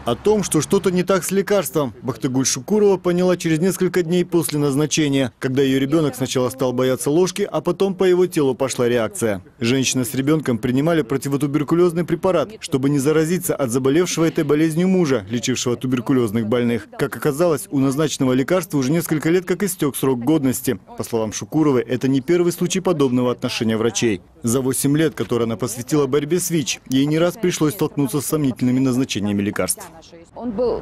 О том, что что-то не так с лекарством, Бахтыгуль Шукурова поняла через несколько дней после назначения, когда ее ребенок сначала стал бояться ложки, а потом по его телу пошла реакция. Женщина с ребенком принимали противотуберкулезный препарат, чтобы не заразиться от заболевшего этой болезнью мужа, лечившего туберкулезных больных. Как оказалось, у назначенного лекарства уже несколько лет как истек срок годности. По словам Шукуровой, это не первый случай подобного отношения врачей. За 8 лет, которые она посвятила борьбе с ВИЧ, ей не раз пришлось столкнуться с сомнительными назначениями лекарств. Он был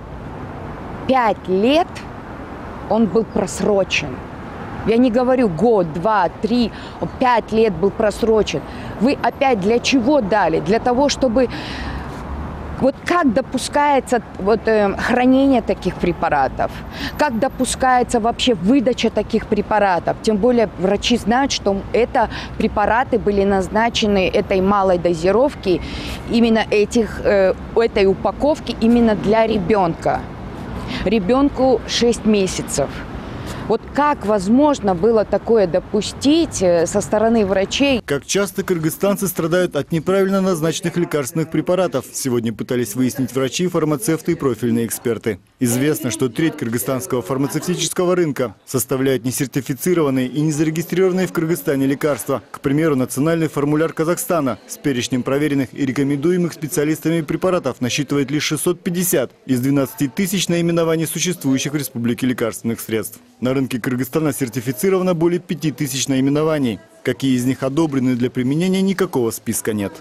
5 лет, он был просрочен. Я не говорю год, 2, 3, 5 лет был просрочен. Вы опять для чего дали? Для того, чтобы... Вот как допускается хранение таких препаратов? Как допускается вообще выдача таких препаратов? Тем более врачи знают, что препараты были назначены этой малой дозировки, именно этой упаковки именно для ребенка. Ребенку 6 месяцев. Вот как возможно было такое допустить со стороны врачей? Как часто кыргызстанцы страдают от неправильно назначенных лекарственных препаратов? Сегодня пытались выяснить врачи, фармацевты и профильные эксперты. Известно, что треть кыргызстанского фармацевтического рынка составляют несертифицированные и не зарегистрированные в Кыргызстане лекарства. К примеру, национальный формуляр Казахстана с перечнем проверенных и рекомендуемых специалистами препаратов насчитывает лишь 650 из 12 тысяч наименований существующих в республике лекарственных средств. На рынке Кыргызстана сертифицировано более 5000 наименований. Какие из них одобрены для применения, никакого списка нет.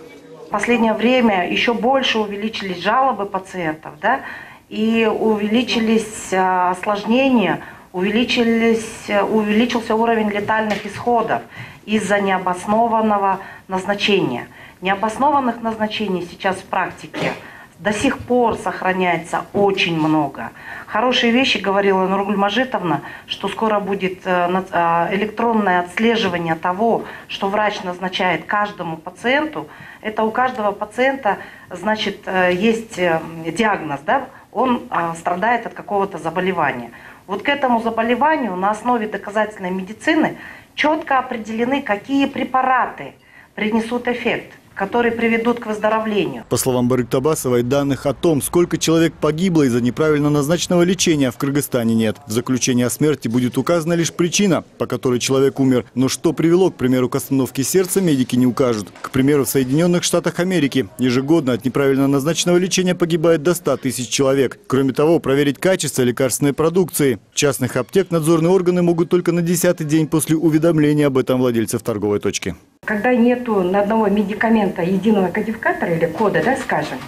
В последнее время еще больше увеличились жалобы пациентов, да, и увеличились осложнения, увеличился уровень летальных исходов из-за необоснованного назначения. Необоснованных назначений сейчас в практике до сих пор сохраняется очень много. Хорошие вещи говорила Нургуль Мажитовна, что скоро будет электронное отслеживание того, что врач назначает каждому пациенту. Это у каждого пациента, значит, есть диагноз, да? Он страдает от какого-то заболевания. Вот к этому заболеванию на основе доказательной медицины четко определены, какие препараты принесут эффект, которые приведут к выздоровлению. По словам Барыктабасовой, данных о том, сколько человек погибло из-за неправильно назначенного лечения, в Кыргызстане нет. В заключении о смерти будет указана лишь причина, по которой человек умер. Но что привело, к примеру, к остановке сердца, медики не укажут. К примеру, в Соединенных Штатах Америки ежегодно от неправильно назначенного лечения погибает до 100 тысяч человек. Кроме того, проверить качество лекарственной продукции частных аптек надзорные органы могут только на 10-й день после уведомления об этом владельцев торговой точки. Когда нету на одного медикамента единого кодификатора или кода, да, скажем,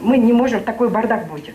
мы не можем, такой бардак будет.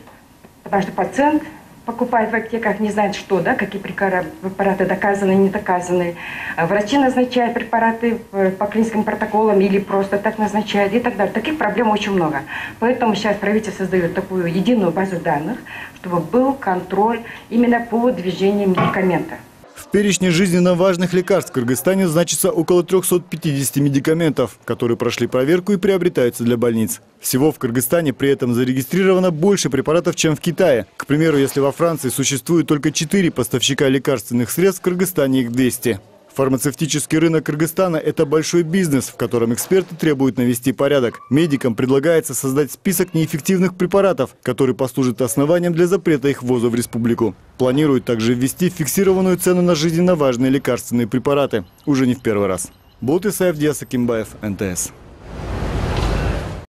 Потому что пациент покупает в аптеках, не знает что, да, какие препараты доказаны, не доказаны. Врачи назначают препараты по клиническим протоколам или просто так назначают и так далее. Таких проблем очень много. Поэтому сейчас правительство создает такую единую базу данных, чтобы был контроль именно по движению медикамента. В перечне жизненно важных лекарств в Кыргызстане значится около 350 медикаментов, которые прошли проверку и приобретаются для больниц. Всего в Кыргызстане при этом зарегистрировано больше препаратов, чем в Китае. К примеру, если во Франции существует только 4 поставщика лекарственных средств, в Кыргызстане их 200. Фармацевтический рынок Кыргызстана – это большой бизнес, в котором эксперты требуют навести порядок. Медикам предлагается создать список неэффективных препаратов, который послужит основанием для запрета их ввоза в республику. Планируют также ввести фиксированную цену на жизненно важные лекарственные препараты. Уже не в первый раз. Болот Исаев, Диас Акимбаев, НТС.